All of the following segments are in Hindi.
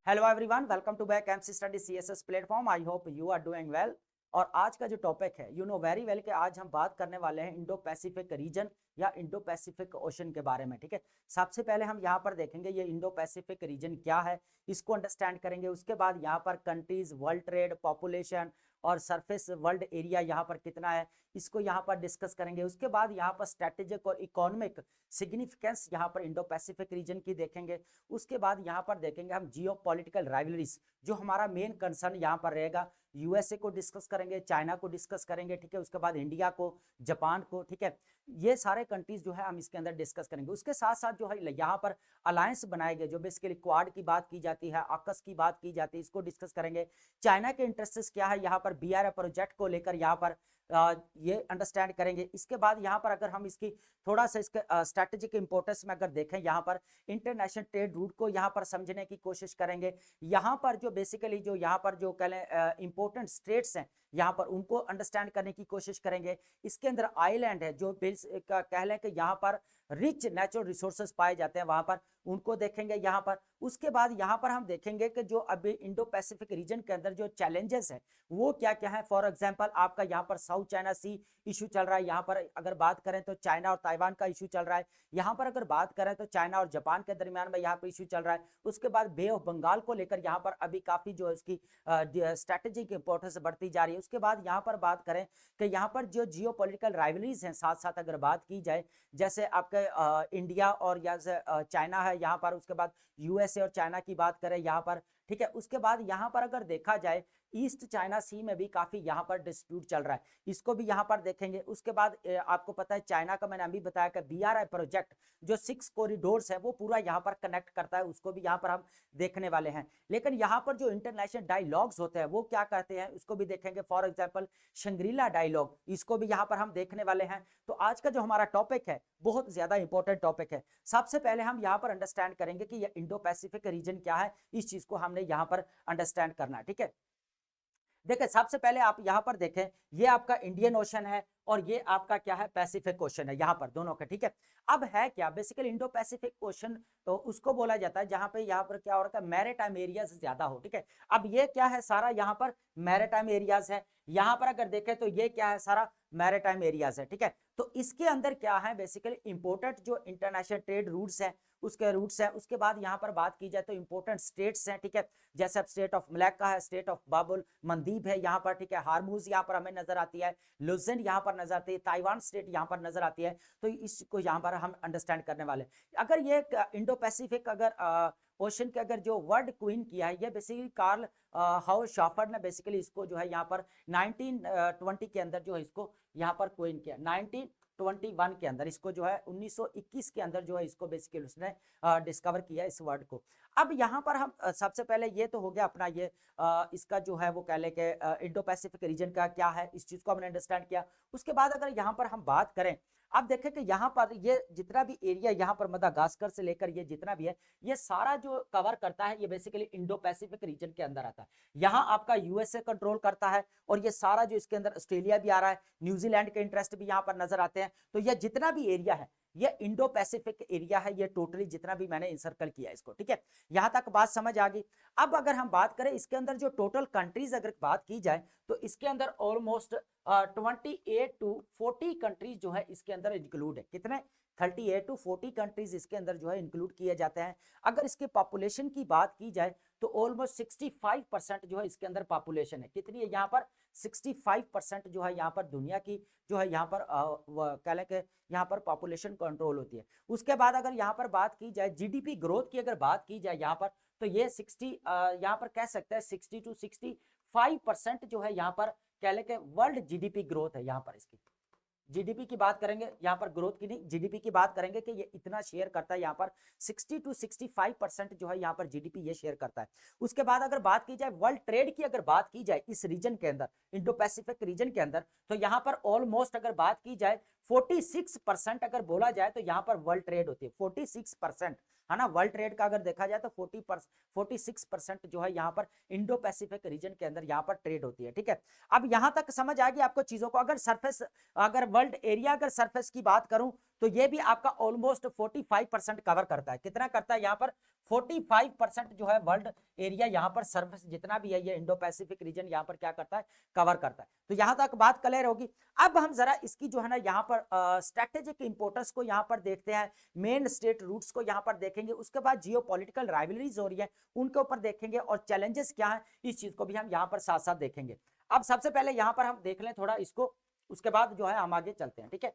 Hello everyone, welcome to back MC study CSS platform. I hope you are doing well. और आज का जो टॉपिक है यू नो वेरी वेल कि आज हम बात करने वाले हैं इंडो पैसिफिक रीजन या इंडो पैसिफिक ओशन के बारे में। ठीक है, सबसे पहले हम यहाँ पर देखेंगे ये इंडो पैसिफिक रीजन क्या है, इसको अंडरस्टैंड करेंगे। उसके बाद यहाँ पर कंट्रीज, वर्ल्ड ट्रेड, पॉपुलेशन और सरफेस वर्ल्ड एरिया यहाँ पर कितना है, इसको यहाँ पर डिस्कस करेंगे। उसके बाद यहाँ पर स्ट्रेटेजिक और इकोनॉमिक सिग्निफिकेंस यहाँ पर इंडो पैसिफिक रीजन की देखेंगे। उसके बाद यहाँ पर देखेंगे हम जियो पॉलिटिकल राइवलरीज, जो हमारा मेन कंसर्न यहाँ पर रहेगा। यूएसए को डिस्कस करेंगे, चाइना को डिस्कस करेंगे, ठीक है। उसके बाद इंडिया को, जापान को, ठीक है। ये सारे कंट्रीज जो है हम इसके अंदर डिस्कस करेंगे। उसके साथ साथ जो है यहाँ पर अलायंस बनाए गए, जो बेसिकली क्वाड की बात की जाती है, आकस की बात की जाती है, इसको डिस्कस करेंगे। चाइना के इंटरेस्ट क्या है यहाँ पर बीआरए प्रोजेक्ट को लेकर, यहाँ पर ये अंडरस्टैंड करेंगे। इसके बाद यहाँ पर अगर हम इसकी थोड़ा सा इसके स्ट्रैटेजिक इंपोर्टेंस में अगर देखें, यहाँ पर इंटरनेशनल ट्रेड रूट को यहाँ पर समझने की कोशिश करेंगे। यहाँ पर जो बेसिकली जो यहाँ पर जो कह लें इंपॉर्टेंट स्टेट्स हैं, यहाँ पर उनको अंडरस्टैंड करने की कोशिश करेंगे। इसके अंदर आइलैंड है जो कह लें कि यहाँ पर रिच नेचुरल रिसोर्सेज पाए जाते हैं, वहां पर उनको देखेंगे यहाँ पर। उसके बाद यहाँ पर हम देखेंगे कि जो अभी इंडो पैसिफिक रीजन के अंदर जो चैलेंजेस है वो क्या क्या है। फॉर एग्जांपल आपका यहाँ पर साउथ चाइना सी इशू चल रहा है, यहाँ पर अगर बात करें तो चाइना और ताइवान का इशू चल रहा है। यहाँ पर अगर बात करें तो चाइना और जापान के दरमियान में यहाँ पर इशू चल रहा है। उसके बाद बे ऑफ बंगाल को लेकर यहाँ पर अभी काफी जो इसकी स्ट्रैटेजिक इंपोर्टेंस बढ़ती जा रही है। उसके बाद यहाँ पर बात करें कि यहाँ पर जो जियो पॉलिटिकल राइवलरीज हैं, साथ साथ अगर बात की जाए, जैसे आपके इंडिया और या चाइना है यहाँ पर, उसके बाद यूएसए और चाइना की बात करें यहाँ पर, ठीक है। उसके बाद यहाँ पर अगर देखा जाए ईस्ट चाइना सी में भी काफी यहाँ पर डिस्प्यूट चल रहा है, इसको भी यहाँ पर देखेंगे। उसके बाद आपको पता है चाइना का मैंने अभी बताया कि बीआरआई प्रोजेक्ट जो 6 कॉरिडोर्स है वो पूरा यहाँ पर कनेक्ट करता है, उसको भी यहाँ पर हम देखने वाले हैं। लेकिन यहाँ पर जो इंटरनेशनल डायलॉग्स होते हैं वो क्या कहते हैं, उसको भी देखेंगे। फॉर एग्जाम्पल शंग्रीला डायलॉग, इसको भी यहाँ पर हम देखने वाले हैं। तो आज का जो हमारा टॉपिक है बहुत ज्यादा इंपॉर्टेंट टॉपिक है। सबसे पहले हम यहाँ पर अंडरस्टैंड करेंगे कि ये इंडो पैसिफिक रीजन क्या है, इस चीज को हमने यहाँ पर अंडरस्टैंड करना है, ठीक है। देखिए सबसे पहले आप यहाँ पर देखें, ये आपका इंडियन ओशन है और ये आपका क्या है, पैसिफिक ओशन है, यहाँ पर दोनों का, ठीक है। अब है क्या बेसिकली इंडो पैसिफिक ओशन, तो उसको बोला जाता है जहां पे यहाँ पर क्या हो रखा है, मैरीटाइम एरियाज ज्यादा हो, ठीक है। अब ये क्या है, सारा यहाँ पर मैरीटाइम एरियाज है। यहाँ पर अगर देखें तो ये क्या है, सारा मैरीटाइम एरियाज है, ठीक है। तो इसके अंदर क्या है बेसिकली इंपोर्टेंट जो इंटरनेशनल ट्रेड रूट्स है, उसके रूट्स है। उसके बाद यहाँ पर बात की जाए तो इंपोर्टेंट स्टेट्स हैं, ठीक है। जैसे अब स्टेट ऑफ मलक्का है, स्टेट ऑफ बाबुल मंदीब है यहाँ पर, ठीक है। हारमूज यहाँ पर हमें नजर आती है, लुज़ेंट यहाँ पर नजर आती है, ताइवान स्टेट यहाँ पर नजर आती है। तो इसको यहाँ पर हम अंडरस्टैंड करने वाले। अगर ये इंडो पैसिफिक अगर ओशन के अगर जो वर्ल्ड क्वीन किया है, ये बेसिकली कार्ल हाउ शॉफर्ड ने बेसिकली इसको जो है यहाँ पर 1920 के अंदर जो है इसको यहाँ पर क्वीन किया। 1921 के अंदर इसको जो है 1921 के अंदर जो है इसको बेसिकली उसने डिस्कवर किया इस वर्ड को। अब यहाँ पर हम सबसे पहले ये तो हो गया अपना ये इसका जो है वो कह ले के इंडो पैसिफिक रीजन का क्या है, इस चीज को हमने अंडरस्टैंड किया। उसके बाद अगर यहाँ पर हम बात करें, अब देखें कि यहाँ पर ये जितना भी एरिया यहाँ पर मदागास्कर से लेकर ये जितना भी है, ये सारा जो कवर करता है ये बेसिकली इंडो पैसिफिक रीजन के अंदर आता है। यहाँ आपका यूएसए कंट्रोल करता है और ये सारा जो इसके अंदर ऑस्ट्रेलिया भी आ रहा है, न्यूजीलैंड के इंटरेस्ट भी यहाँ पर नजर आते हैं। तो ये जितना भी एरिया है ये इंडो पैसिफिक एरिया है, ये टोटली जितना भी मैंने इंसर्कल किया इसको, ठीक है। यहां तक बात समझ आ गई। अब अगर हम बात करें इसके अंदर जो टोटल कंट्रीज अगर बात की जाए तो इसके अंदर ऑलमोस्ट 28 टू 40 कंट्रीज जो है इसके अंदर इंक्लूड है। कितने, 38 टू 40 कंट्रीज इसके अंदर जो है इंक्लूड किए जाते हैं। अगर इसके पॉपुलेशन की बात की जाए तो ऑलमोस्ट 65% जो है इसके अंदर पॉपुलेशन है। कितनी है यहाँ पर, 65% जो है यहाँ पर दुनिया की जो है यहाँ पर कह लें कि यहाँ पर पॉपुलेशन कंट्रोल होती है। उसके बाद अगर यहाँ पर बात की जाए जीडीपी ग्रोथ की, अगर बात की जाए यहाँ पर, तो ये 60 यहाँ पर कह सकते हैं 60 टू 65% जो है यहाँ पर कह लें कि वर्ल्ड जीडीपी ग्रोथ है। यहाँ पर इसकी जीडीपी की बात करेंगे, यहाँ पर ग्रोथ की नहीं, जीडीपी की बात करेंगे कि ये इतना शेयर करता है यहाँ पर 60 टू 65% जो है यहाँ पर जीडीपी ये शेयर करता है। उसके बाद अगर बात की जाए वर्ल्ड ट्रेड की, अगर बात की जाए इस रीजन के अंदर, इंडो पैसिफिक रीजन के अंदर, तो यहाँ पर ऑलमोस्ट अगर बात की जाए 46% अगर बोला जाए तो यहाँ पर वर्ल्ड ट्रेड होती है 46%, है ना। वर्ल्ड ट्रेड का अगर देखा जाए तो 46% जो है यहाँ पर इंडो पैसिफिक रीजन के अंदर यहाँ पर ट्रेड होती है, ठीक है। अब यहाँ तक समझ आ गई आपको चीजों को। अगर सरफेस, अगर वर्ल्ड एरिया अगर सरफेस की बात करूं तो ये भी आपका ऑलमोस्ट 45% कवर करता है। कितना करता है यहाँ पर, 45% जो है वर्ल्ड एरिया यहाँ पर सर्फेस जितना भी है ये इंडो पैसिफिक रीजन यहाँ पर क्या करता है, कवर करता है। तो यहाँ तक बात क्लियर होगी। अब हम जरा इसकी जो है ना यहाँ पर स्ट्रेटेजिक इंपोर्टेंस को यहाँ पर देखते हैं, मेन स्टेट रूट्स को यहाँ पर देखेंगे, उसके बाद जियोपॉलिटिकल राइवलरीज हो रही है उनके ऊपर देखेंगे, और चैलेंजेस क्या है इस चीज को भी हम यहाँ पर साथ साथ देखेंगे। अब सबसे पहले यहाँ पर हम देख लें थोड़ा इसको, उसके बाद जो है हम आगे चलते हैं, ठीक है।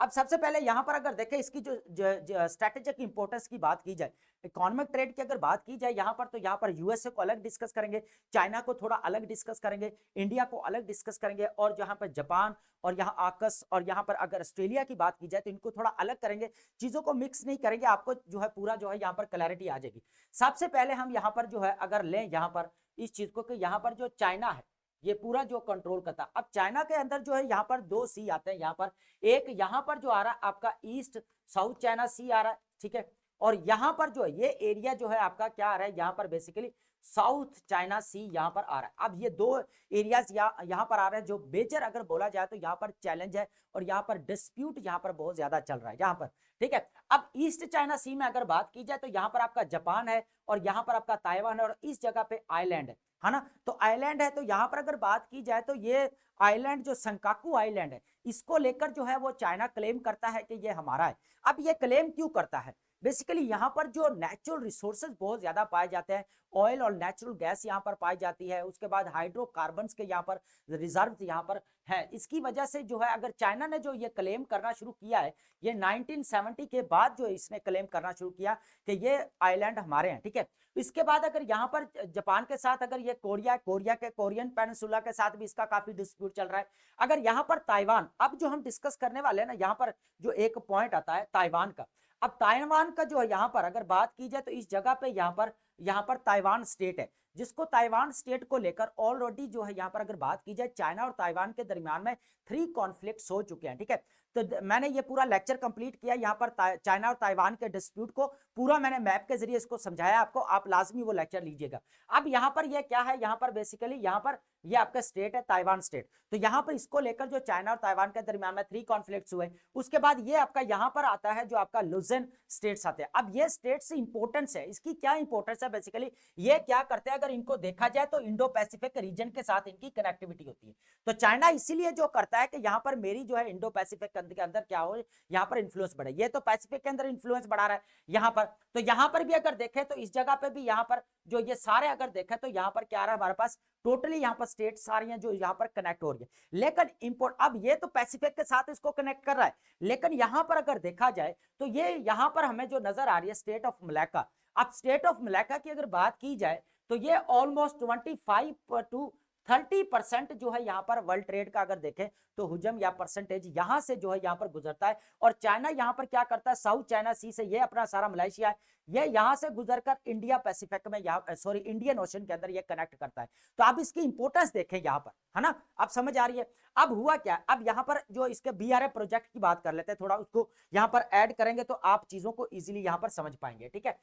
अब सबसे पहले यहां पर अगर देखें इसकी जो स्ट्रेटेजिक इंपोर्टेंस की बात की जाए, इकोनॉमिक ट्रेड की अगर बात की जाए यहां पर, तो यहां पर यूएसए को अलग डिस्कस करेंगे, चाइना को थोड़ा अलग डिस्कस करेंगे, इंडिया को अलग डिस्कस करेंगे, और जहां पर जापान और यहाँ आकस और यहाँ पर अगर ऑस्ट्रेलिया की बात की जाए तो इनको थोड़ा अलग करेंगे, चीजों को मिक्स नहीं करेंगे, आपको जो है पूरा जो है यहाँ पर क्लैरिटी आ जाएगी। सबसे पहले हम यहाँ पर जो है अगर लें यहाँ पर इस चीज को कि यहाँ पर जो चाइना है ये पूरा जो कंट्रोल करता है। अब चाइना के अंदर जो है यहाँ पर 2 सी आते हैं, यहाँ पर एक यहाँ पर जो आ रहा है आपका ईस्ट साउथ चाइना सी आ रहा है, ठीक है, और यहाँ पर जो है ये एरिया जो है आपका क्या आ रहा है यहाँ पर बेसिकली साउथ चाइना सी यहाँ पर आ रहा है। अब ये 2 एरियाज यहाँ पर आ रहे हैं जो मेजर अगर बोला जाए तो यहाँ पर चैलेंज है, और यहाँ पर डिस्प्यूट यहाँ पर बहुत ज्यादा चल रहा है यहाँ पर, ठीक है। अब ईस्ट चाइना सी में अगर बात की जाए तो यहाँ पर आपका जापान है, और यहाँ पर आपका ताइवान है, और इस जगह पे आइलैंड है ना। तो आइलैंड है, तो यहाँ पर अगर बात की जाए तो ये आइलैंड जो संकाकू आइलैंड है इसको लेकर जो है वो चाइना क्लेम करता है कि ये हमारा है। अब ये क्लेम क्यों करता है, बेसिकली यहाँ पर जो नेचुरल रिसोर्सेज बहुत ज्यादा पाए जाते हैं, ऑयल और नेचुरल गैस यहाँ पर पाई जाती है, उसके बाद हाइड्रोकार्बन्स के यहाँ पर रिजर्व यहाँ पर है, इसकी वजह से जो है अगर चाइना ने जो ये क्लेम करना शुरू किया है, ये 1970 के बाद जो इसने क्लेम करना शुरू किया कि ये आइलैंड हमारे हैं, ठीक है। इसके बाद अगर यहाँ पर जापान के साथ अगर ये कोरिया के कोरियन पेनिनसुला के साथ भी इसका काफी डिस्प्यूट चल रहा है। अगर यहाँ पर ताइवान, अब जो हम डिस्कस करने वाले हैं ना यहाँ पर जो एक पॉइंट आता है ताइवान का, अब ताइवान का जो है यहाँ पर अगर बात की जाए तो इस जगह पे यहाँ पर ताइवान स्टेट है, जिसको ताइवान स्टेट को लेकर ऑलरेडी जो है यहाँ पर अगर बात की जाए चाइना और ताइवान के दरमियान में 3 कॉन्फ्लिक्ट्स हो चुके हैं, ठीक है। तो मैंने ये पूरा लेक्चर कंप्लीट किया यहाँ पर चाइना और ताइवान के डिस्प्यूट को पूरा मैंने मैप के जरिए इसको समझाया आपको, आप लाजमी वो लेक्चर लीजिएगा। अब यहाँ पर ये क्या है, यहाँ पर बेसिकली यहाँ पर ये आपका स्टेट है ताइवान स्टेट, तो यहाँ पर इसको लेकर जो चाइना और ताइवान के दरमियान में 3 कॉन्फ्लिक्ट्स हुए। उसके बाद ये आपका यहाँ पर आता है जो आपका लुजन स्टेट्स आते हैं। अब ये स्टेट्स इंपोर्टेंस है, इसकी क्या इंपोर्टेंस है, बेसिकली ये क्या करते हैं अगर इनको देखा जाए तो इंडो पैसिफिक रीजन के साथ इनकी कनेक्टिविटी होती है। तो चाइना इसीलिए जो करता है कि यहाँ पर मेरी जो है इंडो पैसिफिक के अंदर क्या हो, यहाँ पर इन्फ्लुएंस बढ़े, ये तो पैसिफिक के अंदर इन्फ्लुएंस बढ़ा रहा है यहाँ पर। तो यहाँ पर भी अगर देखें तो इस जगह पे भी यहाँ पर जो ये सारे अगर देखें तो यहाँ पर क्या आ रहा है हमारे पास टोटली यहाँ पर स्टेट सारी हैं जो यहाँ पर कनेक्ट हो रही है। लेकिन इंपोर्ट, अब ये तो पैसिफिक के साथ इसको कनेक्ट कर रहा है, लेकिन यहाँ पर अगर देखा जाए तो ये यहाँ पर हमें जो नजर आ रही है स्टेट ऑफ मलाक्का। अब स्टेट ऑफ मलाक्का की अगर बात की जाए तो ये ऑलमोस्ट 25 to 30% जो है यहाँ पर वर्ल्ड ट्रेड का अगर देखें तो हुजम या परसेंटेज यहाँ से जो है यहाँ पर गुजरता है। और चाइना यहाँ पर क्या करता है, साउथ चाइना सी से ये अपना सारा मलेशिया है, ये यहाँ से गुजरकर इंडिया पैसिफिक में इंडियन ओशन के अंदर ये कनेक्ट करता है। तो आप इसकी इंपोर्टेंस देखें यहाँ पर, है ना, आप समझ आ रही है। अब हुआ क्या, अब यहाँ पर जो इसके BRA प्रोजेक्ट की बात कर लेते हैं, थोड़ा उसको यहाँ पर ऐड करेंगे तो आप चीजों को इजिली यहाँ पर समझ पाएंगे, ठीक है।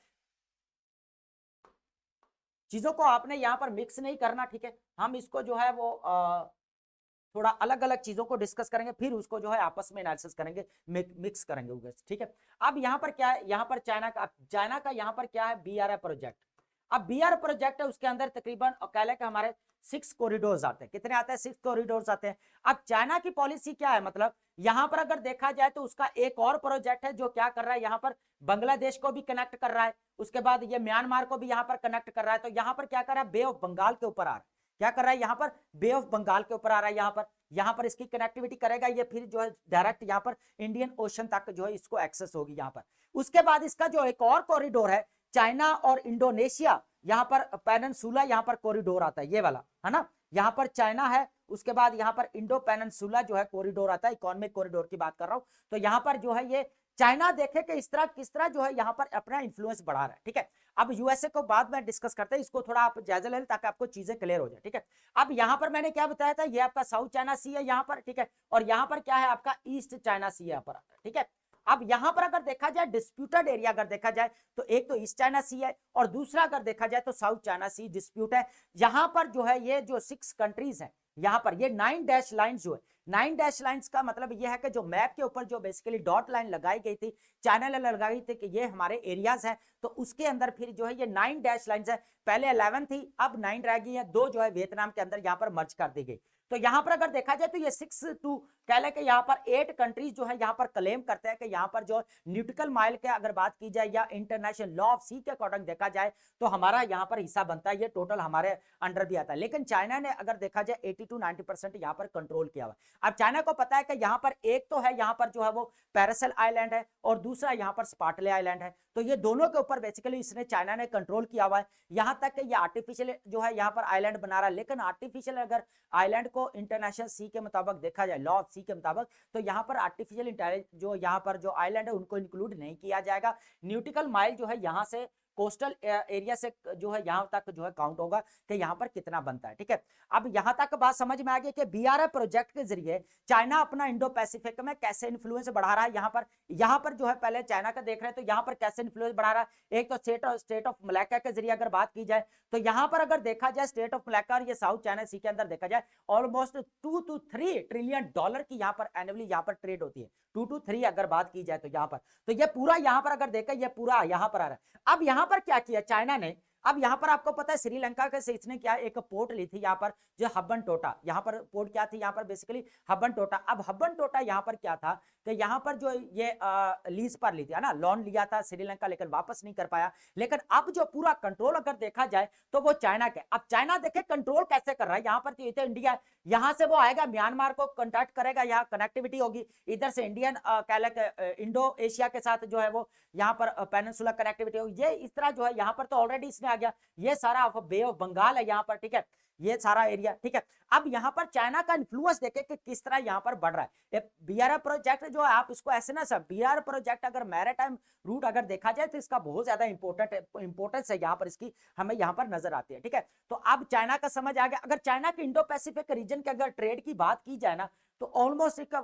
चीजों को आपने यहाँ पर मिक्स नहीं करना, ठीक है। हम इसको जो है वो थोड़ा अलग अलग चीजों को डिस्कस करेंगे, फिर उसको जो है आपस में एनालिसिस करेंगे, मिक्स करेंगे, ठीक है। अब यहाँ पर क्या है, यहाँ पर चाइना का यहाँ पर क्या है BRA प्रोजेक्ट। अब BRA प्रोजेक्ट है, उसके अंदर तकरीबन कह लें कि हमारे 6 कॉरिडोर्स आते हैं। कितने आते हैं, 6 कॉरिडोर्स आते हैं। अब चाइना की पॉलिसी क्या है, मतलब यहाँ पर अगर देखा जाए तो उसका एक और प्रोजेक्ट है जो क्या कर रहा है, यहाँ पर बांग्लादेश को भी कनेक्ट कर रहा है, उसके बाद ये म्यांमार को भी यहाँ पर कनेक्ट कर रहा है। तो यहाँ पर क्या कर रहा है, बे ऑफ बंगाल के ऊपर आ रहा है, क्या कर रहा है यहाँ पर, बे ऑफ बंगाल के ऊपर आ रहा है, यहाँ पर इसकी कनेक्टिविटी करेगा ये, फिर जो है डायरेक्ट यहाँ पर इंडियन ओशन तक जो है इसको एक्सेस होगी यहाँ पर। उसके बाद इसका जो एक और कॉरिडोर है चाइना और इंडोनेशिया, यहाँ पर पेनिनसुला यहाँ पर कॉरिडोर आता है, ये वाला है ना, यहाँ पर चाइना है, उसके बाद यहाँ पर इंडो पेनिनसुला जो है कॉरिडोर आता है, इकोनॉमिक कॉरिडोर की बात कर रहा हूं। तो यहाँ पर जो है ये चाइना देखे कि किस तरह जो है यहाँ पर अपना इंफ्लुएंस बढ़ा रहा है, ठीक है। अब यूएसए को बाद में डिस्कस करते हैं, इसको थोड़ा आप जायजा ले लें ताकि आपको चीजें क्लियर हो जाए, ठीक है। अब यहाँ पर मैंने क्या बताया था, ये आपका साउथ चाइना सी है यहाँ पर, ठीक है, और यहाँ पर क्या है आपका ईस्ट चाइना सी यहाँ पर, ठीक है। अब यहाँ पर अगर देखा जाए डिस्प्यूटेड एरिया अगर देखा जाए तो एक तो ईस्ट चाइना सी है, और दूसरा अगर देखा जाए तो साउथ चाइना सी डिस्प्यूट है। यहाँ पर जो है ये जो 6 कंट्रीज हैं यहाँ पर ये 9 डैश लाइंस जो है, 9 डैश लाइंस का मतलब ये है कि जो मैप के ऊपर जो बेसिकली डॉट लाइन लगाई गई थी, चाइना ने लगाई थी कि ये हमारे एरियाज हैं, तो उसके अंदर फिर जो है ये 9 डैश लाइंस है, पहले 11 थी, अब 9 रह गई है, 2 जो है वियतनाम के अंदर यहाँ पर मर्ज कर दी गई। तो यहाँ पर अगर देखा जाए तो ये 6 कह लें कि यहाँ पर 8 कंट्रीज जो है यहाँ पर क्लेम करते हैं कि यहाँ पर जो न्यूटिकल माइल के अगर बात की जाए या इंटरनेशनल लॉ ऑफ सी के अकॉर्डिंग देखा जाए तो हमारा यहाँ पर हिस्सा बनता है, ये टोटल हमारे अंडर भी आता है। लेकिन चाइना ने अगर देखा जाए 80 to 90% यहाँ पर कंट्रोल किया हुआ है। अब चाइना को पता है कि यहाँ पर एक तो है यहाँ पर जो है वो पैरासेल आइलैंड है और दूसरा यहाँ पर स्पाटले आइलैंड है, तो ये दोनों के ऊपर बेसिकली इसने चाइना ने कंट्रोल किया हुआ है। यहाँ तक कि ये आर्टिफिशियल जो है यहाँ पर आइलैंड बना रहा है, लेकिन आर्टिफिशियल अगर आइलैंड को इंटरनेशनल सी के मुताबिक देखा जाए, लॉ ऑफ सी के मुताबिक, तो यहाँ पर आर्टिफिशियल इंटेलिजेंस जो यहाँ पर जो आइलैंड है उनको इंक्लूड नहीं किया जाएगा। न्यूटिकल माइल जो है यहाँ से कोस्टल एरिया से जो है यहाँ तक जो है काउंट होगा कि यहाँ पर कितना बनता है, ठीक है। अब यहाँ तक बात समझ में आ गई कि बीआरएफ प्रोजेक्ट के जरिए चाइना अपना इंडो पैसिफिक में कैसे इन्फ्लुएंस बढ़ा रहा है। यहाँ पर जो है पहले चाइना का देख रहे हैं तो यहाँ पर कैसे इन्फ्लुएंस बढ़ा रहा है। एक तो स्टेट ऑफ मलाक्का के जरिए अगर बात की जाए तो यहाँ पर अगर देखा जाए स्टेट ऑफ मलाक्का और ये साउथ चाइना सी के अंदर देखा जाए ऑलमोस्ट 2 to 3 ट्रिलियन डॉलर की यहाँ पर एनुअली यहाँ पर ट्रेड होती है, 2 to 3 अगर बात की जाए तो यहाँ पर, तो ये पूरा यहाँ पर अगर देखा ये पूरा यहाँ पर आ रहा है। अब यहाँ पर क्या किया चाइना ने, अब यहाँ पर आपको पता है श्रीलंका के से इसने क्या एक पोर्ट ली थी यहाँ पर जो हब्बन टोटा, यहाँ पर पोर्ट क्या थी यहाँ पर बेसिकली हब्बन टोटा। अब हब्बन टोटा यहाँ पर क्या था कि यहाँ पर जो ये लीज पर ली थी ना, लोन लिया था श्रीलंका लेकिन वापस नहीं कर पाया। लेकिन अब जो पूरा कंट्रोल अगर देखा जाए तो वो चाइना के, अब चाइना देखे कंट्रोल कैसे कर रहा है। यहाँ पर तो ये इंडिया, यहाँ से वो आएगा म्यांमार को कॉन्टैक्ट करेगा, यहाँ कनेक्टिविटी होगी, इधर से इंडियन कह लें इंडो एशिया के साथ जो है वो यहाँ पर पेनिनसुला कनेक्टिविटी होगी। ये इस तरह जो है यहाँ पर तो ऑलरेडी इसमें आ गया, ये सारा बे ऑफ बंगाल है यहाँ पर, ठीक है, ये सारा एरिया, ठीक है। अब यहाँ पर चाइना का इन्फ्लुएंस देखे कि किस तरह यहाँ पर बढ़ रहा है। बीआरएफ प्रोजेक्ट जो है आप इसको ऐसे ना सब, बीआरएफ प्रोजेक्ट अगर मैरीटाइम रूट अगर देखा जाए तो इसका बहुत ज्यादा इंपॉर्टेंस है यहाँ पर, इसकी हमें यहाँ पर नजर आती है, ठीक है। तो अब चाइना का समझ आ गया। अगर चाइना के इंडो पैसिफिक रीजन के अगर ट्रेड की बात की जाए ना तो ऑलमोस्ट इसका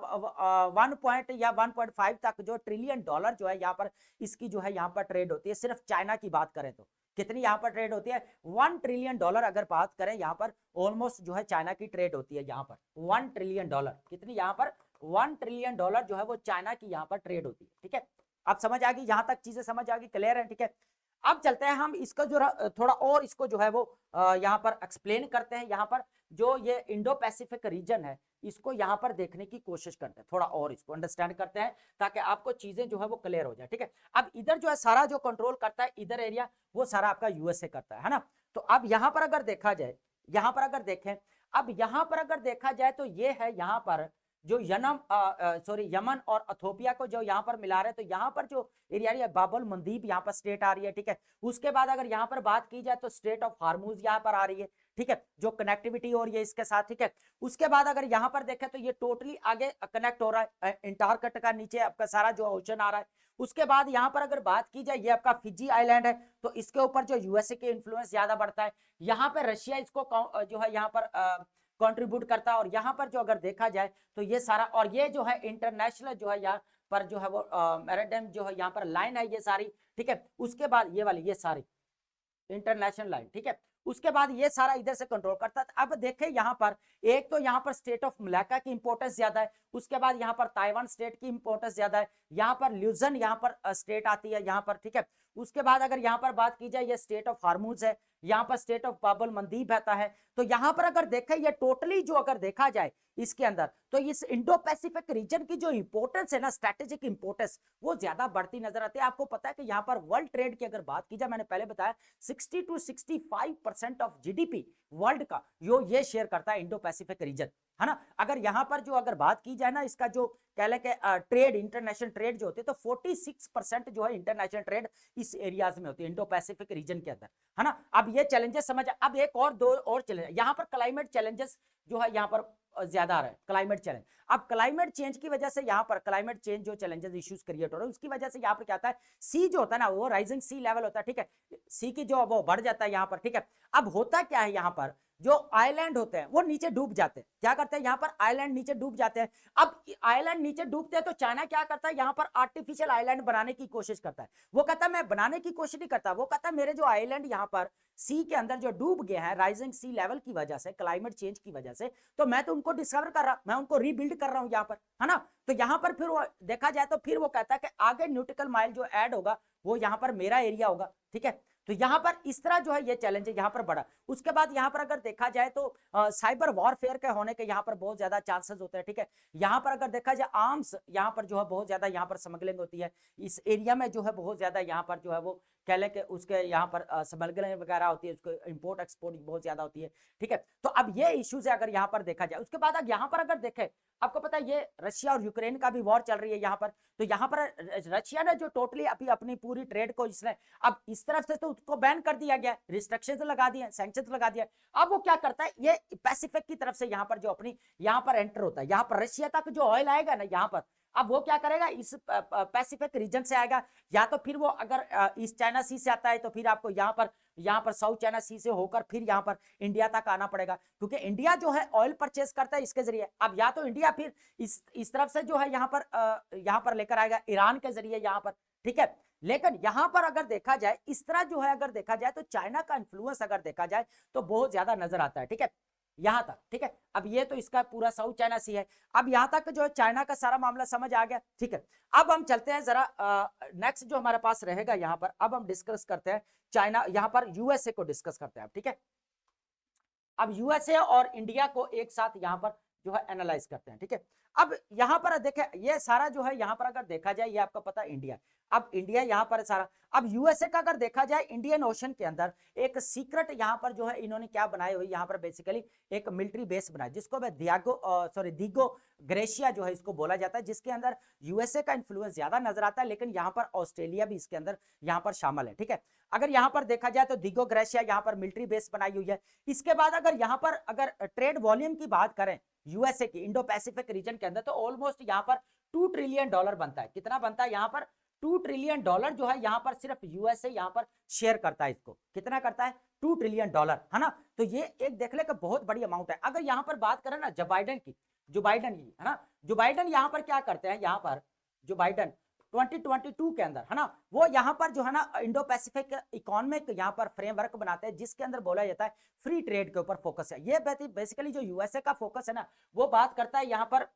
1 या 1.5 तक जो ट्रिलियन डॉलर जो है यहाँ पर इसकी जो है यहाँ पर ट्रेड होती है। सिर्फ चाइना की बात करें तो कितनी यहाँ पर ट्रेड होती है, 1 ट्रिलियन डॉलर अगर बात करें यहाँ पर ऑलमोस्ट जो है चाइना की ट्रेड होती है यहाँ पर 1 ट्रिलियन डॉलर, कितनी यहाँ पर 1 ट्रिलियन डॉलर जो है वो चाइना की यहाँ पर ट्रेड होती है, ठीक है। अब समझ आ गई, यहाँ तक चीजें समझ आ गई, क्लियर है, ठीक है। अब चलते हैं हम इसको जो थोड़ा और इसको जो है वो यहाँ पर एक्सप्लेन करते हैं। यहाँ पर जो ये इंडो पैसिफिक रीजन है इसको यहाँ पर देखने की कोशिश करते हैं, थोड़ा और इसको अंडरस्टैंड करते हैं ताकि आपको चीजें जो है वो क्लियर हो जाए, ठीक है। अब इधर जो है सारा जो कंट्रोल करता है इधर एरिया वो सारा आपका यूएसए करता है ना। तो अब यहाँ पर अगर देखा जाए, यहाँ पर अगर देखें, अब यहाँ पर अगर देखा जाए तो ये है यहाँ पर जो यमन और इथोपिया को जो यहाँ पर मिला रहे, तो यहाँ पर जो एरिया बाबुल मंदीब यहाँ पर स्टेट आ रही है, ठीक है। उसके बाद अगर यहाँ पर बात की जाए तो स्टेट ऑफ हार्मूज यहाँ पर आ रही है, ठीक है, जो कनेक्टिविटी हो रही है इसके साथ, ठीक है। उसके बाद अगर यहाँ पर देखें तो ये टोटली आगे कनेक्ट हो रहा है, अंटार्कटिका नीचे आपका सारा जो ओशन आ रहा है। उसके बाद यहाँ पर अगर बात की जाए ये आपका फिजी आइलैंड है, तो इसके ऊपर जो यूएसए के इन्फ्लुएंस ज्यादा बढ़ता है। यहाँ पर रशिया इसको जो है यहाँ पर कंट्रीब्यूट करता है। और यहाँ पर जो अगर देखा जाए तो ये सारा, और ये जो है इंटरनेशनल जो है यहाँ पर जो है वो मैरीटाइम जो है यहाँ पर लाइन है ये सारी, ठीक है। उसके बाद ये वाली ये सारी इंटरनेशनल लाइन, ठीक है। उसके बाद ये सारा इधर से कंट्रोल करता है। अब देखें यहाँ पर एक तो यहाँ पर स्टेट ऑफ मलाक्का की इंपॉर्टेंस ज्यादा है, उसके बाद यहाँ पर ताइवान स्टेट की इंपॉर्टेंस ज्यादा है, यहाँ पर ल्यूजन यहाँ पर स्टेट आती है यहाँ पर, ठीक है। उसके बाद अगर यहाँ पर बात की जाए ये स्टेट ऑफ हार्मूज है, यहाँ पर स्टेट ऑफ बाबुल मंदीब आता है। तो यहाँ पर अगर देखें ये टोटली जो अगर देखा जाए इसके अंदर तो इस इंडो पैसिफिक रीजन की जो इंपॉर्टेंस है ना, स्ट्रेटेजिक इंपॉर्टेंस वो ज्यादा बढ़ती नजर आती है। आपको पता है कि यहाँ पर वर्ल्ड ट्रेड की अगर बात की जाए, मैंने पहले बताया 60 to 65% ऑफ जीडीपी वर्ल्ड का ये शेयर करता है इंडो पैसिफिक रीजन, है ना। अगर यहाँ पर जो अगर बात की जाए ना इसका जो कह लें कि ट्रेड, इंटरनेशनल ट्रेड जो होती है तो 46% जो है इंटरनेशनल ट्रेड इस एरियाज में होती है इंडो पैसिफिक रीजन के अंदर, है ना। अब ये चैलेंजेस समझ, अब एक और दो और चैलेंज यहाँ पर क्लाइमेट चैलेंजेस जो है यहाँ पर ज्यादा आ रहा है, क्लाइमेट चैलेंज। अब क्लाइमेट चेंज की वजह से यहाँ पर क्लाइमेट चेंज जो चैलेंजेस इश्यूज क्रिएट हो रहे हैं उसकी वजह से यहाँ पर क्या आता है, सी जो होता है ना वो राइजिंग सी लेवल होता है, ठीक है, सी की जो वो बढ़ जाता है यहाँ पर, ठीक है। अब होता क्या है यहाँ पर जो आइलैंड होते हैं वो नीचे डूब जाते हैं। क्या करते हैं यहाँ पर, आइलैंड नीचे डूब जाते हैं। अब आइलैंड नीचे डूबते हैं तो चाइना क्या करता है, यहाँ पर आर्टिफिशियल आइलैंड बनाने की कोशिश करता है। वो कहता है मैं बनाने की कोशिश नहीं करता, वो कहता है मेरे जो आइलैंड यहाँ पर सी के अंदर जो डूब गया है राइजिंग सी लेवल की वजह से, क्लाइमेट चेंज की वजह से, तो मैं तो उनको डिस्कवर कर रहा, मैं उनको रीबिल्ड कर रहा हूं यहाँ पर, है ना। तो यहाँ पर फिर वो देखा जाए तो फिर वो कहता है कि आगे न्यूटिकल माइल जो ऐड होगा वो यहाँ पर मेरा एरिया होगा, ठीक है। तो यहाँ पर इस तरह जो है ये चैलेंज है यहाँ पर बड़ा। उसके बाद यहाँ पर अगर देखा जाए तो साइबर वॉरफेयर के होने के यहाँ पर बहुत ज्यादा चांसेस होते हैं, ठीक है। यहाँ पर अगर देखा जाए आर्म्स यहाँ पर जो है बहुत ज्यादा यहाँ पर स्मगलिंग होती है, इस एरिया में जो है बहुत ज्यादा यहाँ पर जो है वो कह लें कि उसके यहाँ पर स्मगलिंग वगैरह होती है, उसको इंपोर्ट एक्सपोर्ट बहुत ज्यादा होती है, ठीक है। तो अब ये इश्यूज है अगर यहाँ पर देखा जाए। उसके बाद यहाँ पर अगर देखें, आपको पता है ये रशिया और यूक्रेन का भी वॉर चल रही है यहाँ पर। तो यहाँ पर रशिया ने जो टोटली अभी अपनी पूरी ट्रेड को इसने अब इस तरफ से तो उसको बैन कर दिया गया, रिस्ट्रिक्शंस लगा दिए, सैंक्शंस लगा दिया। अब वो क्या करता है, ये पैसिफिक की तरफ से यहाँ पर जो अपनी यहाँ पर एंटर होता है, यहाँ पर रशिया तक जो ऑयल आएगा ना यहाँ पर, अब वो क्या करेगा, इस पैसिफिक रीजन से आएगा, या तो फिर वो अगर ईस्ट चाइना सी से आता है तो फिर आपको यहाँ पर साउथ चाइना सी से होकर फिर यहाँ पर इंडिया तक आना पड़ेगा, क्योंकि इंडिया जो है ऑयल परचेज करता है इसके जरिए। अब या तो इंडिया फिर इस तरफ से जो है यहाँ पर लेकर आएगा ईरान के जरिए यहाँ पर, ठीक है। लेकिन यहां पर अगर देखा जाए इस तरह जो है अगर देखा जाए तो चाइना का इन्फ्लुएंस अगर देखा जाए तो बहुत ज्यादा नजर आता है, ठीक है, यहां तक, ठीक है। अब ये तो इसका पूरा साउथ चाइना सी है। अब यहां तक जो है चाइना का सारा मामला समझ आ गया, ठीक है। अब हम चलते हैं जरा नेक्स्ट जो हमारे पास रहेगा यहाँ पर, अब हम डिस्कस करते हैं चाइना, यहाँ पर यूएसए को डिस्कस करते हैं, ठीक है। अब यूएसए और इंडिया को एक साथ यहाँ पर जो है एनालाइज करते हैं, ठीक है। अब यहाँ पर देखें ये सारा जो है यहाँ पर अगर देखा जाए, ये आपको पता है इंडिया, अब इंडिया यहाँ पर सारा। अब यूएसए का अगर देखा जाए इंडियन ओशन के अंदर एक सीक्रेट यहाँ पर जो है इन्होंने क्या बनाई हुई, यहाँ पर बेसिकली एक मिलिट्री बेस बनाया जिसको मैं दीगो ग्रेशिया जो है इसको बोला जाता है, जिसके अंदर यूएसए का इन्फ्लुएंस ज्यादा नजर आता है, लेकिन यहाँ पर ऑस्ट्रेलिया भी इसके अंदर यहाँ पर शामिल है, ठीक है। अगर यहाँ पर देखा जाए तो दीगो ग्रेशिया यहाँ पर मिलिट्री बेस बनाई हुई है। इसके बाद अगर यहाँ पर अगर ट्रेड वॉल्यूम की बात करें यूएसए की इंडो पैसिफिक रीजन के अंदर, तो ऑलमोस्ट यहाँ पर $2 ट्रिलियन बनता है। कितना बनता है यहाँ पर, $2 ट्रिलियन जो है यहाँ पर सिर्फ यूएसए यहाँ पर शेयर करता है। इसको कितना करता है, $2 ट्रिलियन, है ना। तो ये एक देख ले बहुत बड़ी अमाउंट है। अगर यहाँ पर बात करें ना जो बाइडन की, है ना, जो बाइडन यहाँ पर क्या करते हैं, यहाँ पर जो बाइडन 2022 के अंदर, है ना, वो यहाँ पर जो है ना इंडो पैसिफिक इकोनॉमिक यहाँ पर फ्रेमवर्क बनाते हैं, जिसके अंदर बोला जाता है फ्री ट्रेड के ऊपर फोकस है। ये बेसिकली जो यूएसए का फोकस है ना, वो बात करता है यहाँ पर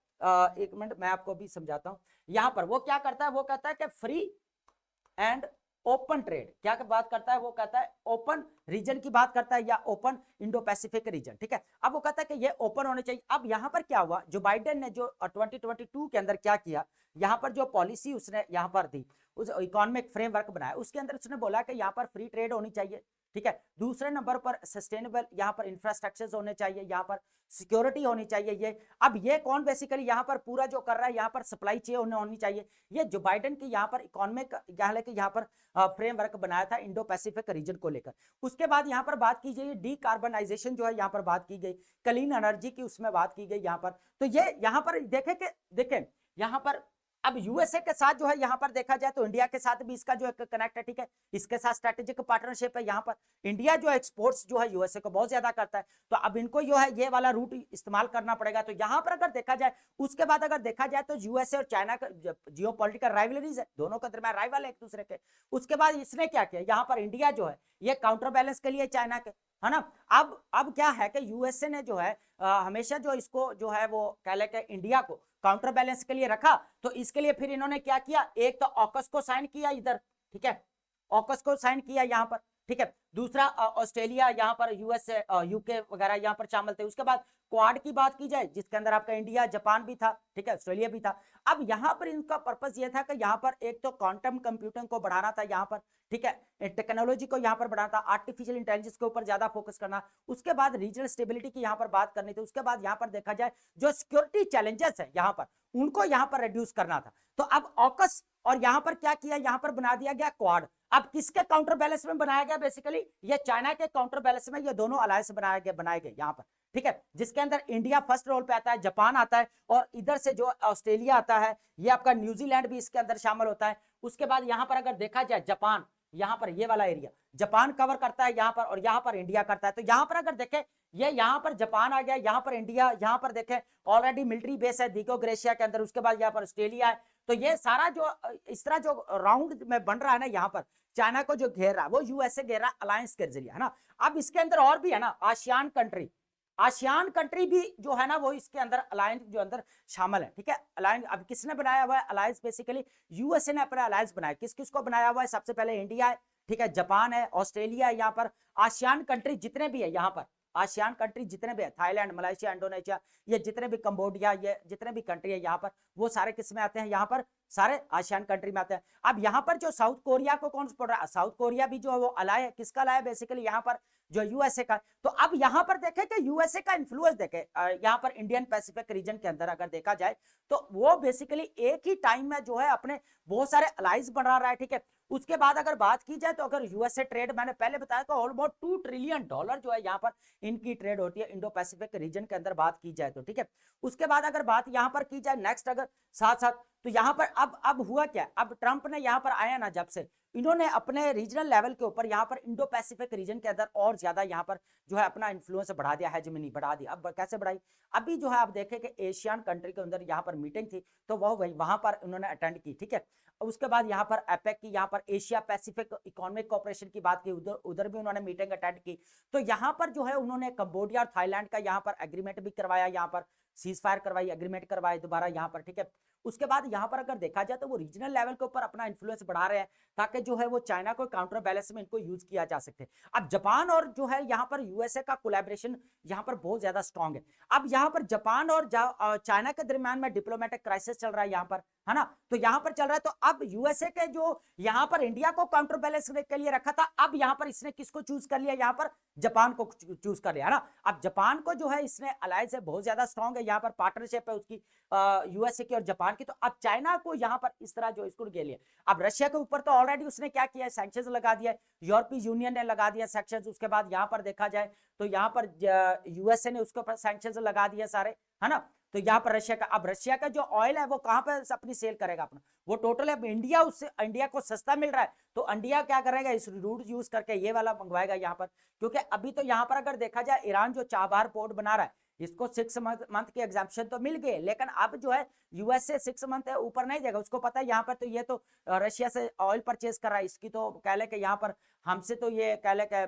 एक मिनट मैं आपको भी समझाता हूँ। यहाँ पर वो क्या करता है, वो कहता है कि फ्री एंड ओपन ट्रेड, क्या बात करता है, वो कहता है ओपन रीजन की बात करता है, या ओपन इंडो पैसिफिक रीजन, ठीक है। अब वो कहता है कि ये ओपन होने चाहिए। अब यहाँ पर क्या हुआ, जो बाइडेन ने जो 2022 के अंदर क्या किया, यहाँ पर जो पॉलिसी उसने यहाँ पर दी, उस इकोनॉमिक फ्रेमवर्क बनाया, उसके अंदर उसने बोला कि यहाँ पर फ्री ट्रेड होनी चाहिए, ठीक है। दूसरे नंबर पर सस्टेनेबल यहाँ पर इंफ्रास्ट्रक्चर्स होने चाहिए, यहाँ पर सिक्योरिटी होनी चाहिए। ये अब ये कौन बेसिकली यहाँ पर पूरा जो कर रहा है, यहाँ पर सप्लाई चेन होनी चाहिए। ये जो बाइडेन की यहाँ पर इकोनॉमिक यहाँ पर फ्रेमवर्क बनाया था इंडो पैसिफिक रीजन को लेकर। उसके बाद यहाँ पर बात की गई डीकार्बनाइजेशन जो है यहाँ पर बात की गई, क्लीन एनर्जी की उसमें बात की गई यहाँ पर। तो ये यहाँ पर देखें यहाँ पर अब यूएसए के साथ जो है यहाँ पर देखा जाए तो इंडिया के साथ भी इसका जो है कनेक्ट है, ठीक है। इसके साथ स्ट्रेटेजिक पार्टनरशिप है। यहाँ पर इंडिया जो एक्सपोर्ट्स जो है यूएसए को बहुत ज्यादा करता है, तो अब इनको जो है ये वाला रूट इस्तेमाल करना पड़ेगा। तो यहाँ पर अगर देखा जाए, उसके बाद अगर देखा जाए तो यूएसए और चाइना का जियोपॉलिटिकल राइवलरीज है, दोनों के दरमियान राइवल है एक दूसरे के। उसके बाद इसने क्या किया, यहाँ पर इंडिया जो है ये काउंटर बैलेंस के लिए चाइना के, है ना। अब क्या है कि यूएसए ने जो है हमेशा जो इसको जो है वो कह ले के इंडिया को काउंटर बैलेंस के लिए रखा। तो इसके लिए फिर इन्होंने क्या किया, एक तो ऑकस को साइन किया इधर, ठीक है, ऑकस को साइन किया यहाँ पर, ठीक है। दूसरा ऑस्ट्रेलिया, यहाँ पर यूएसए यूके वगैरह यहाँ पर शामिल थे। उसके बाद क्वाड की बात की जाए, जिसके अंदर आपका इंडिया जापान भी था, ठीक है, ऑस्ट्रेलिया भी था। अब यहाँ पर इनका पर्पस ये था कि यहाँ पर एक तो क्वांटम कंप्यूटिंग को बढ़ाना था यहाँ पर, ठीक है, टेक्नोलॉजी को यहाँ पर बढ़ाना था, आर्टिफिशियल इंटेलिजेंस के ऊपर ज्यादा फोकस करना। उसके बाद रीजनल स्टेबिलिटी की यहाँ पर बात करनी थी। उसके बाद यहाँ पर देखा जाए जो सिक्योरिटी चैलेंजेस है यहाँ पर, उनको यहाँ पर रिड्यूस करना था। तो अब ऑकस और यहाँ पर क्या किया, यहाँ पर बना दिया गया क्वाड। अब किसके काउंटर बैलेंस में बनाया गया, बेसिकली ये चाइना के काउंटर बैलेंस में ये दोनों अलायंस बनाए गए यहाँ पर, ठीक है, जिसके अंदर इंडिया फर्स्ट रोल पे आता है, जापान आता है, और इधर से जो ऑस्ट्रेलिया आता है, ये आपका न्यूजीलैंड भी इसके अंदर शामिल होता है। उसके बाद यहाँ पर अगर देखा जाए जापान, यहाँ पर ये वाला एरिया जापान कवर करता है यहाँ पर, और यहाँ पर इंडिया करता है। तो यहाँ पर अगर देखें ये यहाँ पर जापान आ गया, यहाँ पर इंडिया, यहाँ पर देखें ऑलरेडी मिलिट्री बेस है दीको ग्रेशिया के अंदर, उसके बाद यहाँ पर ऑस्ट्रेलिया है। तो ये सारा जो इस तरह जो राउंड में बन रहा है ना, यहाँ पर चाइना को जो घेर रहा है वो यूएसए घेर रहा है अलायंस के जरिए, है ना। अब इसके अंदर और भी है ना आसियान कंट्री, आसियान कंट्री भी जो है ना वो इसके अंदर अलायंस जो अंदर शामिल है, ठीक है। अलायंस अब किसने बनाया हुआ है अलायंस, बेसिकली यूएसए ने अपना अलायंस बनाया। किस किस को बनाया हुआ है, सबसे पहले इंडिया है, ठीक है, जापान है, ऑस्ट्रेलिया है, यहाँ पर आसियान कंट्री जितने भी है, यहाँ पर आसियान कंट्री जितने भी है, थाईलैंड, मलेशिया, इंडोनेशिया, ये जितने भी कंबोडिया, ये जितने भी कंट्री है यहाँ पर, वो सारे किस में आते हैं, यहाँ पर सारे आसियान कंट्री में आते हैं। अब यहाँ पर जो साउथ कोरिया को कौन पड़ रहा है, साउथ कोरिया भी जो है वो अलाय है, किसका अलाय है बेसिकली यहाँ पर जो यूएसए का। तो अब यहाँ पर देखें कि यूएसए का इन्फ्लुएंस देखें यहाँ पर इंडियन पैसिफिक रीजन के अंदर अगर देखा जाए तो वो बेसिकली एक ही टाइम में जो है अपने बहुत सारे अलाइज बना रहा है, ठीक है। उसके बाद अगर बात की जाए तो अगर यूएसए ट्रेड, मैंने पहले बताया तो ऑलमोस्ट $2 ट्रिलियन जो है यहाँ पर इनकी ट्रेड होती है इंडो पैसिफिक रीजन के अंदर बात की जाए तो, ठीक है। उसके बाद अगर बात यहाँ पर की जाए नेक्स्ट अगर साथ साथ, तो यहाँ पर अब हुआ क्या, अब ट्रंप ने यहाँ पर आया ना जब से, इन्होंने अपने रीजनल लेवल के ऊपर यहाँ पर इंडो पैसिफिक रीजन के अंदर और ज्यादा यहाँ पर जो है अपना इन्फ्लुएंस बढ़ा दिया, हेजेमनी बढ़ा दी। अब कैसे बढ़ाई, अभी जो है आप देखें कि एशियन कंट्री के अंदर यहाँ पर मीटिंग थी तो वहां पर उन्होंने अटेंड की, ठीक है। उसके बाद यहाँ पर एपेक की, यहाँ पर एशिया पैसिफिक इकोनॉमिक कोऑपरेशन की बात की, उधर भी उन्होंने मीटिंग अटेंड की। तो यहाँ पर जो है उन्होंने कंबोडिया और थाईलैंड का यहाँ पर एग्रीमेंट भी करवाया, यहाँ पर सीज फायर करवाई, एग्रीमेंट करवाए दोबारा यहाँ पर, ठीक है। उसके बाद यहाँ पर अगर देखा जाए तो वो रीजनल लेवल के ऊपर अपना इन्फ्लुएंस बढ़ा रहे हैं ताकि जो है वो चाइना को काउंटर बैलेंस में इनको यूज किया जा सकते। अब जापान और जो है यहाँ पर यूएसए का कोलैबोरेशन यहाँ पर बहुत ज्यादा स्ट्रांग है। अब यहाँ पर जापान और चाइना के दरमियान में डिप्लोमेटिक क्राइसिस चल रहा है यहाँ पर, है ना। तो यहाँ पर चल रहा है, तो अब यूएसए के जो यहाँ पर इंडिया को काउंटर बैलेंस के लिए रखा था, अब यहाँ पर इसने किसको चूज कर लिया, यहाँ पर जापान को चूज कर लिया, है ना। अब जापान को जो है इसने अलायंस है बहुत ज्यादा स्ट्रांग है, यहाँ पर पार्टनरशिप है उसकी यूएसए की और जापान की। तो अब चाइना को यहाँ पर इस तरह जो इसको ले लिया। अब रशिया के ऊपर तो ऑलरेडी उसने क्या किया है, सैंक्शंस लगा दिया, यूरोपीय यूनियन ने लगा दिया सैंक्शंस। उसके बाद यहाँ पर देखा जाए तो यहाँ पर यूएसए ने उसके ऊपर सैंक्शंस लगा दिया सारे, है ना। तो यहाँ पर रशिया का, अब रशिया का जो ऑयल है वो कहां पर अपनी सेल करेगा अपना, वो टोटल अब इंडिया, उससे इंडिया को सस्ता मिल रहा है तो इंडिया क्या करेगा, इस रूट यूज करके ये वाला मंगवाएगा यहाँ पर। क्योंकि अभी तो यहाँ पर अगर देखा जाए ईरान जो चाबहार पोर्ट बना रहा है, इसको 6 मंथ की एग्जाम्पशन तो मिल गए, लेकिन अब जो है यूएसए 6 मंथ है ऊपर नहीं देगा, उसको पता है यहाँ पर तो ये तो रशिया से ऑयल परचेज कर रहा है, इसकी तो कह ले कि यहाँ पर हमसे तो ये कह ले कि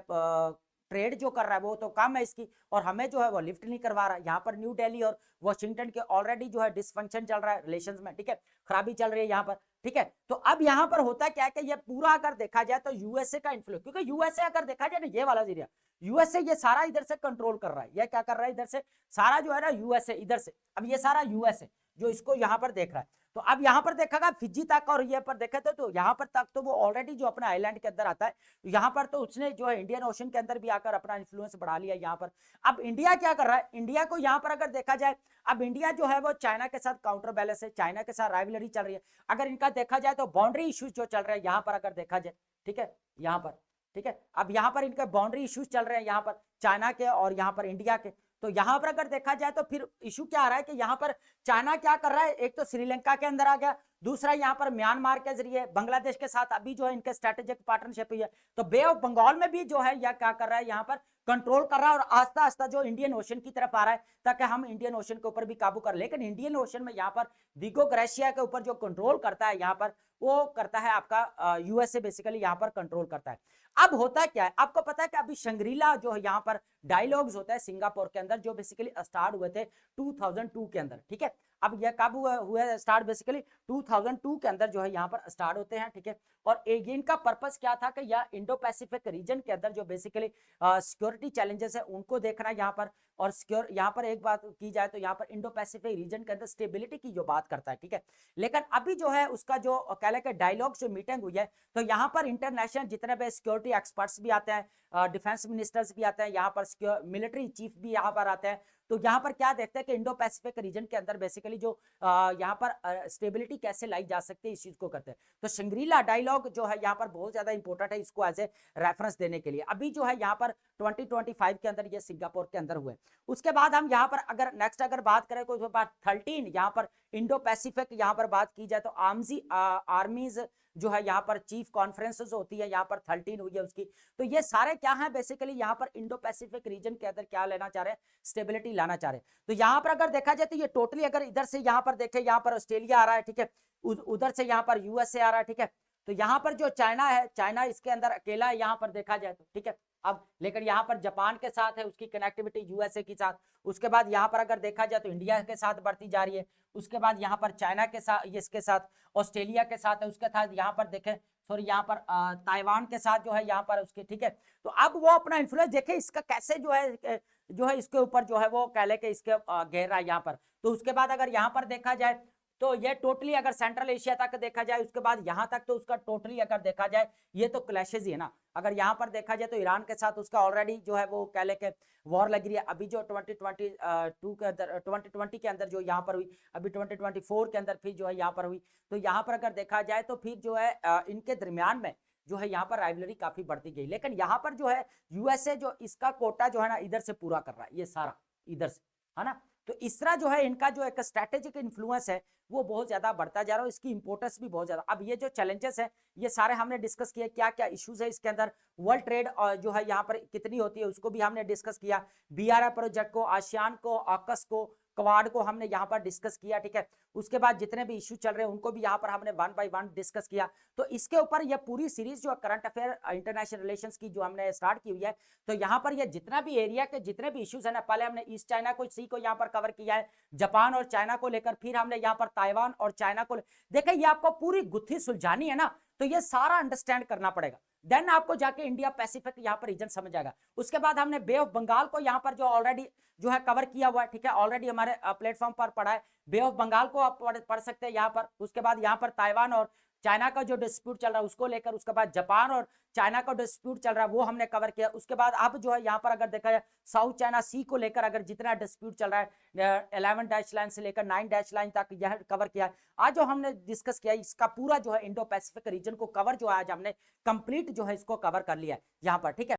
ट्रेड जो कर रहा है वो तो कम है इसकी, और हमें जो है वो लिफ्ट नहीं करवा रहा है। यहाँ पर न्यू दिल्ली और वाशिंगटन के ऑलरेडी जो है डिसफंक्शन चल रहा है रिलेशंस में, ठीक है, खराबी चल रही है यहाँ पर, ठीक है। तो अब यहाँ पर होता क्या है कि ये पूरा अगर देखा जाए तो यूएसए का इन्फ्लुएंस, क्योंकि यूएसए अगर देखा जाए ना ये वाला एरिया, यूएसए ये सारा इधर से कंट्रोल कर रहा है, ये क्या कर रहा है इधर से सारा जो है ना यूएसए इधर से, अब ये सारा यूएसए जो इसको यहाँ पर देख रहा है। तो अब यहाँ पर देखेगा फिजी तक और ये पर देखे तो यहाँ पर तक तो वो ऑलरेडी जो अपना आइलैंड के अंदर आता है, यहाँ पर तो उसने जो है इंडियन ओशन के अंदर भी आकर अपना इन्फ्लुएंस बढ़ा लिया यहाँ पर। अब इंडिया क्या कर रहा है, इंडिया को यहाँ पर अगर देखा जाए, अब इंडिया जो है वो चाइना के साथ काउंटर बैलेंस है, चाइना के साथ राइवलरी चल रही है। अगर इनका देखा जाए तो बाउंड्री इश्यूज जो चल रहे हैं यहाँ पर अगर देखा जाए, ठीक है, यहाँ पर, ठीक है, अब यहाँ पर इनके बाउंड्री इश्यूज चल रहे हैं यहाँ पर चाइना के और यहाँ पर इंडिया के। तो यहाँ पर अगर देखा जाए तो फिर इशू क्या आ रहा है कि यहाँ पर चाइना क्या कर रहा है, एक तो श्रीलंका के अंदर आ गया, दूसरा यहाँ पर म्यांमार के जरिए बांग्लादेश के साथ अभी जो है इनके स्ट्रेटेजिक पार्टनरशिप हुई है। तो बे ऑफ बंगाल में भी जो है यह क्या कर रहा है, यहाँ पर कंट्रोल कर रहा है और आस्ता आस्ता जो इंडियन ओशन की तरफ आ रहा है ताकि हम इंडियन ओशन के ऊपर भी काबू कर। लेकिन इंडियन ओशन में यहाँ पर दिगो ग्रेशिया के ऊपर जो कंट्रोल करता है यहाँ पर वो करता है आपका यूएसए, बेसिकली यहाँ पर कंट्रोल करता है। अब होता क्या है, आपको पता है कि अभी शंग्रीला जो है यहाँ पर डायलॉग्स होता है सिंगापुर के अंदर, जो बेसिकली स्टार्ट हुए थे 2002 के अंदर, ठीक है। अब यह कब हुआ स्टार्ट, बेसिकली 2002 के अंदर जो है यहाँ पर स्टार्ट होते हैं, ठीक है। और इनका पर्पस क्या था कि यह इंडो पैसिफिक रीजन के अंदर जो बेसिकली सिक्योरिटी चैलेंजेस है उनको देखना यहाँ पर, और सिक्योर यहाँ पर एक बात की जाए तो यहाँ पर इंडो पैसिफिक रीजन के अंदर स्टेबिलिटी की जो बात करता है, ठीक है। लेकिन अभी जो है उसका जो कह लें कि डायलॉग जो मीटिंग हुई है, तो यहाँ पर इंटरनेशनल जितने भी सिक्योरिटी एक्सपर्ट्स भी आते हैं, डिफेंस मिनिस्टर्स भी आते हैं, यहाँ पर मिलिट्री चीफ भी यहाँ पर आते हैं। तो यहाँ पर क्या देखते हैं कि इंडो पैसिफिक रीजन के अंदर बेसिकली जो यहाँ पर स्टेबिलिटी कैसे लाई जा सकती है इस चीज को करते हैं। तो शंग्रीला डायलॉग जो है यहाँ पर बहुत ज्यादा इंपॉर्टेंट है इसको एज ए रेफरेंस देने के लिए। अभी जो है यहाँ पर 2025 के अंदर ये सिंगापुर के अंदर हुए। उसके बाद हम यहाँ पर अगर नेक्स्ट अगर बात करें कोई बात 13 यहाँ पर इंडो पैसिफिक यहाँ पर बात की जाए तो आर्मीज जो है यहाँ पर चीफ कॉन्फ्रेंसेस होती है, यहाँ पर 13 हुई है उसकी। तो ये सारे क्या है बेसिकली यहाँ पर इंडो पैसिफिक रीजन के अंदर क्या लेना चाह रहे हैं, स्टेबिलिटी लाना चाह रहे हैं। तो यहाँ पर अगर देखा जाए तो ये टोटली अगर इधर से यहाँ पर देखें, यहाँ पर ऑस्ट्रेलिया आ रहा है, ठीक है, उधर से यहाँ पर यूएसए आ रहा है, ठीक है। तो यहाँ पर जो चाइना है, चाइना इसके अंदर अकेला है यहाँ पर देखा जाए तो, ठीक है। अब लेकिन यहाँ पर जापान के साथ है उसकी कनेक्टिविटी यूएसए के साथ। उसके बाद यहाँ पर अगर देखा जाए तो इंडिया के साथ बढ़ती जा रही है। उसके बाद यहाँ पर चाइना के साथ, इसके साथ ऑस्ट्रेलिया के साथ है। उसके साथ यहाँ पर देखें, सॉरी यहाँ पर ताइवान के साथ जो है यहाँ पर उसके, ठीक है। तो अब वो अपना इन्फ्लुएंस देखे इसका कैसे जो है इसके ऊपर जो है वो कह ले के इसके घेर रहा है यहाँ पर। तो उसके बाद अगर यहाँ पर देखा जाए तो ये टोटली अगर सेंट्रल एशिया तक देखा जाए, उसके बाद यहाँ तक तो उसका टोटली अगर देखा जाए ये तो क्लैशेज ही है ना। अगर यहाँ पर देखा जाए तो ईरान के साथ उसका ऑलरेडी जो है वो कह ले के वॉर लग रही है। अभी जो 2022 के अंदर 2020 के अंदर जो यहाँ पर हुई, अभी 2024 के अंदर फिर जो है यहाँ पर हुई। तो यहाँ पर अगर देखा जाए तो फिर जो है इनके दरमियान में जो है यहाँ पर राइवलरी काफी बढ़ती गई। लेकिन यहाँ पर जो है यूएसए जो इसका कोटा जो है ना इधर से पूरा कर रहा है, ये सारा इधर से, है ना। तो इस तरह जो है इनका जो एक स्ट्रेटेजिक इन्फ्लुएंस है वो बहुत ज्यादा बढ़ता जा रहा है, इसकी इंपोर्टेंस भी बहुत ज्यादा। अब ये जो चैलेंजेस है ये सारे हमने डिस्कस किए, क्या क्या इश्यूज है इसके अंदर, वर्ल्ड ट्रेड जो है यहाँ पर कितनी होती है उसको भी हमने डिस्कस किया, बीआरआई प्रोजेक्ट को, आसियान को, ऑकस को, क्वाड को हमने यहाँ पर डिस्कस किया, ठीक है। उसके बाद जितने भी इश्यू चल रहे हैं उनको भी यहाँ पर हमने 1 बाय 1 डिस्कस किया। तो इसके ऊपर ये पूरी सीरीज जो करंट अफेयर इंटरनेशनल रिलेशंस की जो हमने स्टार्ट की हुई है, तो यहाँ पर ये जितना भी एरिया के जितने भी इश्यूज है ना, पहले हमने ईस्ट चाइना को सी को यहाँ पर कवर किया है, जापान और चाइना को लेकर, फिर हमने यहाँ पर ताइवान और चाइना को देखा। ये आपको पूरी गुत्थी सुलझानी है ना, तो ये सारा अंडरस्टैंड करना पड़ेगा, देन आपको जाके इंडिया पैसिफिक यहाँ पर रीजन समझ आएगा। उसके बाद हमने बे ऑफ बंगाल को यहाँ पर जो ऑलरेडी जो है कवर किया हुआ है, ठीक है, ऑलरेडी हमारे प्लेटफॉर्म पर पढ़ा है। बे ऑफ बंगाल को आप पढ़ सकते हैं यहाँ पर। उसके बाद यहाँ पर ताइवान और चाइना का जो डिस्प्यूट चल रहा है उसको लेकर, उसके बाद जापान और चाइना का डिस्प्यूट चल रहा है वो हमने कवर किया। उसके बाद अब जो है यहाँ पर अगर देखा जाए साउथ चाइना सी को लेकर अगर जितना डिस्प्यूट चल रहा है 11 डैश लाइन से लेकर 9 डैश लाइन तक यह कवर किया। आज जो हमने डिस्कस किया इसका पूरा जो है इंडो पैसिफिक रीजन को कवर जो है आज हमने कंप्लीट जो है इसको कवर कर लिया यहाँ पर, ठीक है।